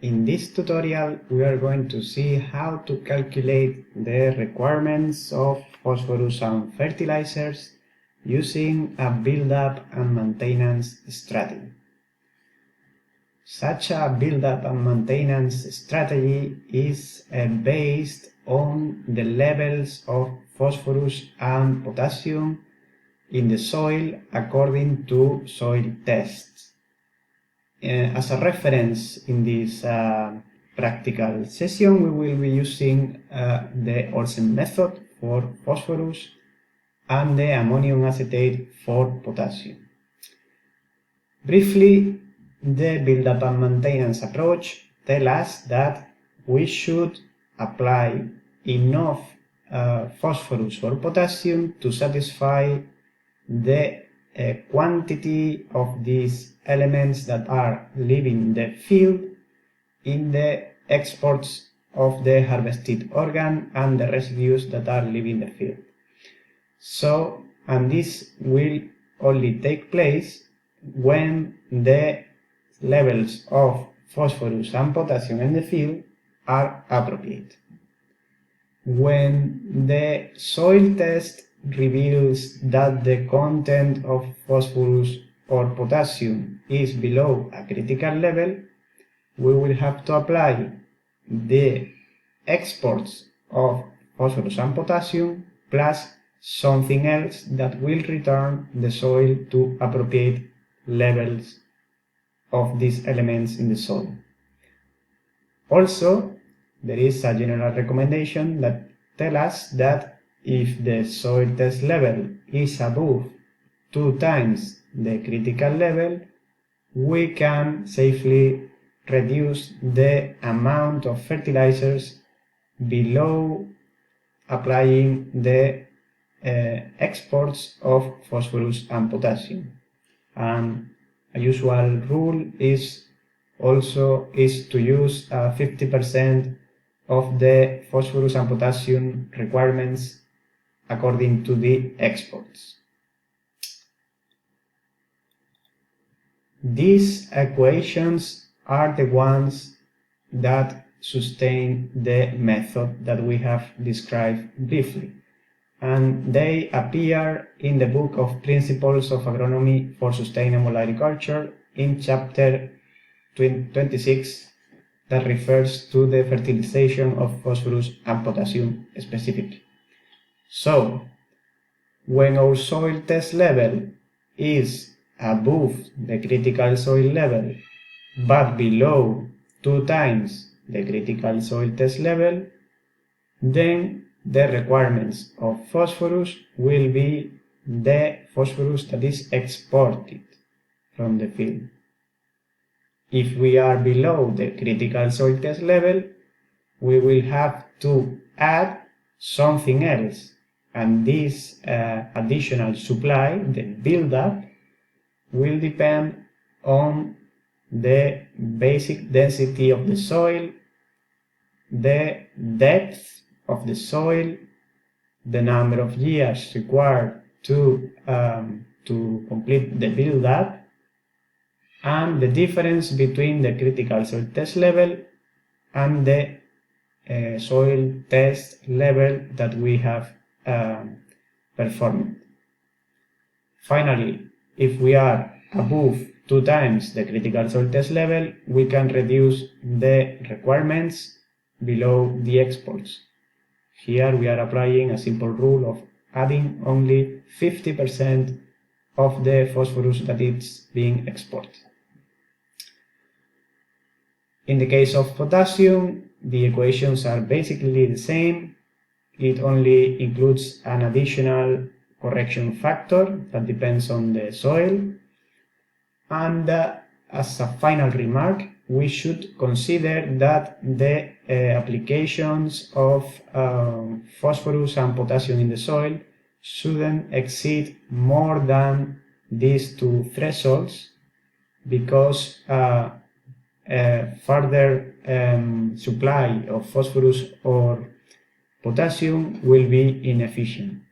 In this tutorial, we are going to see how to calculate the requirements of phosphorus and fertilizers using a build-up and maintenance strategy. Such a build-up and maintenance strategy is based on the levels of phosphorus and potassium in the soil according to soil tests. As a reference in this practical session, we will be using the Olsen method for phosphorus and the ammonium acetate for potassium. Briefly, the build-up and maintenance approach tells us that we should apply enough phosphorus or potassium to satisfy the quantity of these elements that are leaving the field in the exports of the harvested organ and the residues that are leaving the field. And this will only take place when the levels of phosphorus and potassium in the field are appropriate. When the soil test reveals that the content of phosphorus or potassium is below a critical level, we will have to apply the exports of phosphorus and potassium plus something else that will return the soil to appropriate levels of these elements in the soil. Also, there is a general recommendation that tells us that if the soil test level is above 2 times the critical level, we can safely reduce the amount of fertilizers below applying the exports of phosphorus and potassium. And a usual rule is to use 50% of the phosphorus and potassium requirements according to the exports. These equations are the ones that sustain the method that we have described briefly, and they appear in the book of Principles of Agronomy for Sustainable Agriculture in chapter 26 that refers to the fertilization of phosphorus and potassium specifically. So, when our soil test level is above the critical soil level but below 2 times the critical soil test level, then the requirements of phosphorus will be the phosphorus that is exported from the field. If we are below the critical soil test level, we will have to add something else, and this additional supply, the build-up, will depend on the basic density of the soil, the depth of the soil, the number of years required to complete the build-up, and the difference between the critical soil test level and the soil test level that we have performed. Finally, if we are above 2 times the critical soil test level, we can reduce the requirements below the exports. Here we are applying a simple rule of adding only 50% of the phosphorus that is being exported. In the case of potassium, the equations are basically the same. It only includes an additional correction factor that depends on the soil. And as a final remark, we should consider that the applications of phosphorus and potassium in the soil shouldn't exceed more than these 2 thresholds, because further supply of phosphorus or potassium will be inefficient.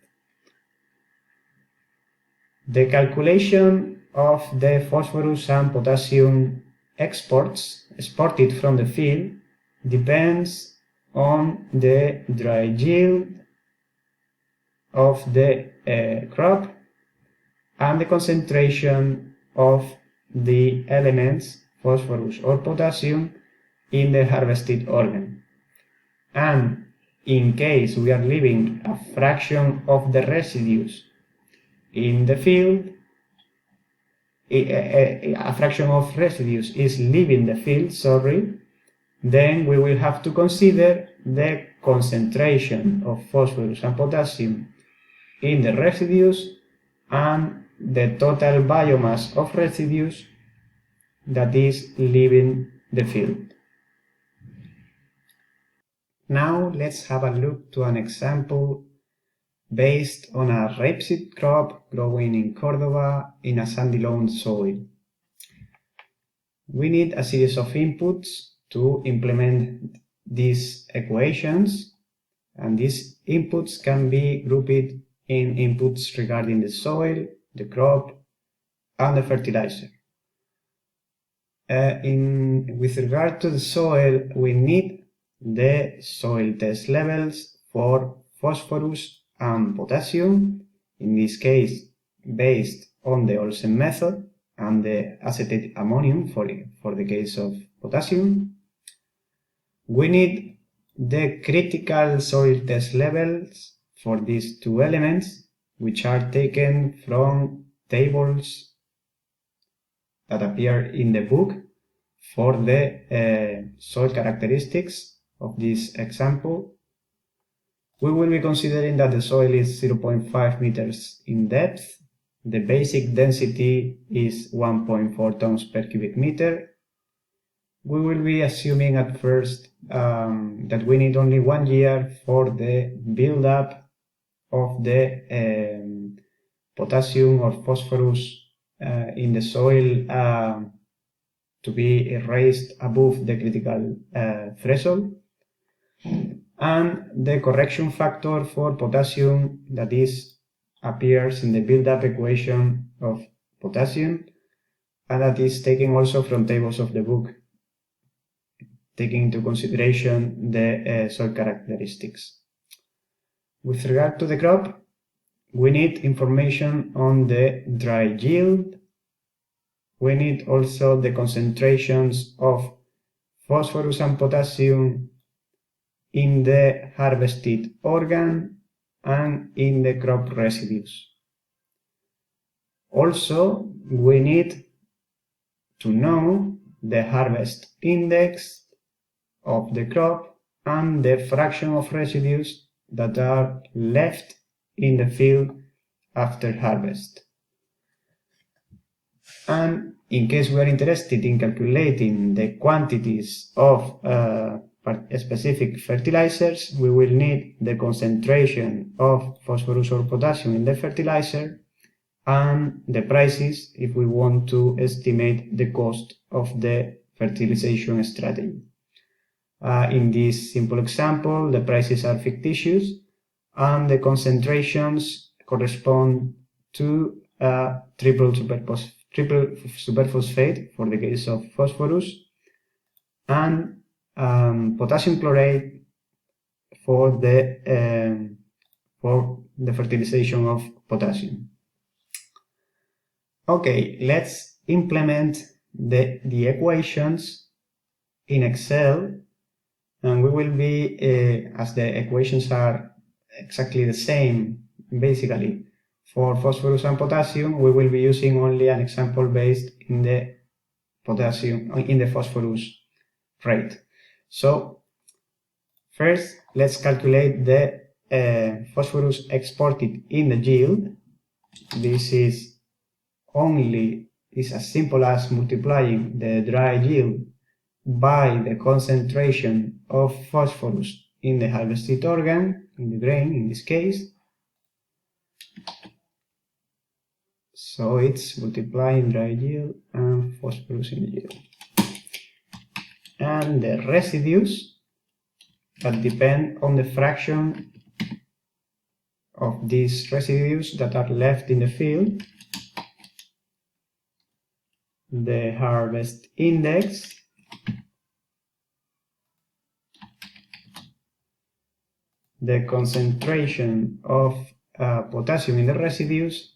The calculation of the phosphorus and potassium exported from the field depends on the dry yield of the crop and the concentration of the elements phosphorus or potassium in the harvested organ. And in case we are leaving a fraction of the residues in the field, a fraction of residues is leaving the field, then we will have to consider the concentration of phosphorus and potassium in the residues and the total biomass of residues that is leaving the field. Now let's have a look to an example based on a rapeseed crop growing in Cordoba in a sandy loam soil. We need a series of inputs to implement these equations, and these inputs can be grouped in inputs regarding the soil, the crop, and the fertilizer. With regard to the soil, we need the soil test levels for phosphorus and potassium, in this case based on the Olsen method, and the acetate ammonium for the case of potassium. We need the critical soil test levels for these two elements, which are taken from tables that appear in the book for the soil characteristics of this example. We will be considering that the soil is 0.5 meters in depth. The basic density is 1.4 tons per cubic meter. We will be assuming at first that we need only 1 year for the build-up of the potassium or phosphorus in the soil to be raised above the critical threshold, and the correction factor for potassium that appears in the build-up equation of potassium, and that is taken also from tables of the book, taking into consideration the soil characteristics. With regard to the crop, we need information on the dry yield. We need also the concentrations of phosphorus and potassium in the harvested organ and in the crop residues. Also, we need to know the harvest index of the crop and the fraction of residues that are left in the field after harvest. And in case we are interested in calculating the quantities of specific fertilizers, we will need the concentration of phosphorus or potassium in the fertilizer and the prices if we want to estimate the cost of the fertilization strategy. In this simple example, the prices are fictitious and the concentrations correspond to triple superphosphate for the case of phosphorus, and potassium chloride for the fertilization of potassium. Okay, let's implement the equations in Excel, and we will be, as the equations are exactly the same, basically, for phosphorus and potassium, we will be using only an example based in the phosphorus rate. So, first, let's calculate the phosphorus exported in the yield. This is as simple as multiplying the dry yield by the concentration of phosphorus in the harvested organ, in the grain in this case. So it's multiplying dry yield and phosphorus in the yield. And the residues that depend on the fraction of these residues that are left in the field. the harvest index, the concentration of potassium in the residues,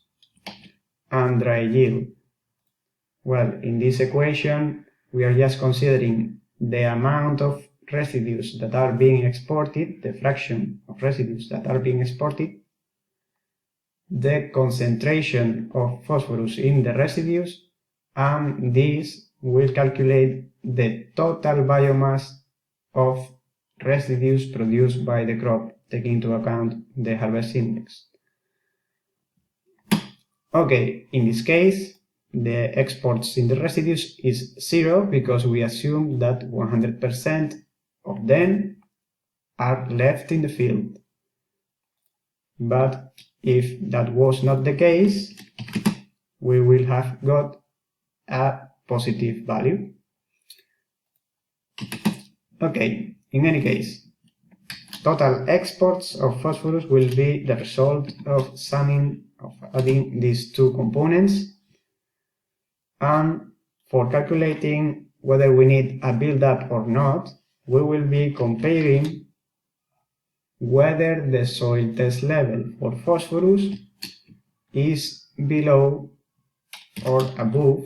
and dry yield. Well, in this equation, we are just considering the amount of residues that are being exported, the fraction of residues that are being exported, the concentration of phosphorus in the residues, and this will calculate the total biomass of residues produced by the crop, taking into account the harvest index. Okay, in this case, the exports in the residues is 0 because we assume that 100% of them are left in the field. But if that was not the case, we will have got a positive value. Okay, in any case, total exports of phosphorus will be the result of adding these two components. And for calculating whether we need a build-up or not, we will be comparing whether the soil test level for phosphorus is below or above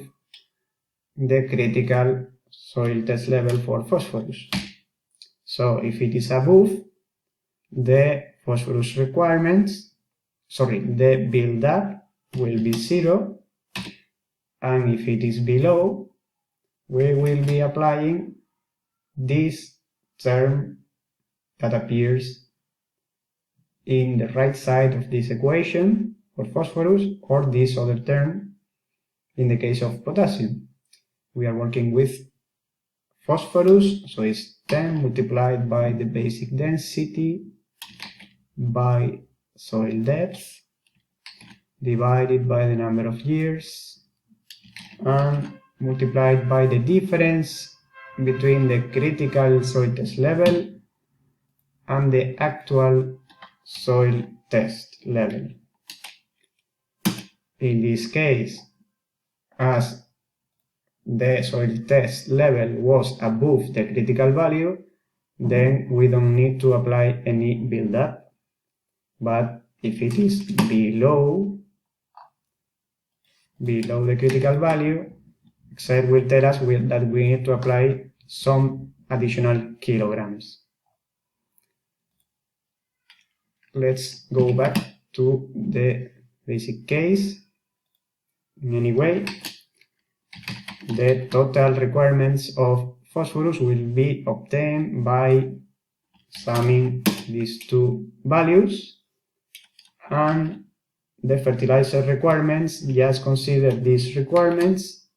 the critical soil test level for phosphorus. So if it is above, the phosphorus requirements, the build-up will be 0, and if it is below, we will be applying this term that appears in the right side of this equation for phosphorus, or this other term in the case of potassium. We are working with phosphorus, so it's 10 multiplied by the basic density by soil depth divided by the number of years and multiplied by the difference between the critical soil test level and the actual soil test level. In this case, as the soil test level was above the critical value, then we don't need to apply any build-up. But if it is below the critical value, Excel will tell us that we need to apply some additional kilograms. Let's go back to the basic case. In any way, the total requirements of phosphorus will be obtained by summing these two values, and the fertilizer requirements, just consider these requirements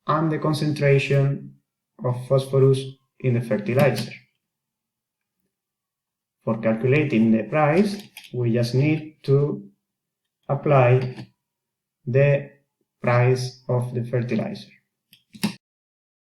and the concentration of phosphorus in the fertilizer. For calculating the price, we just need to apply the price of the fertilizer.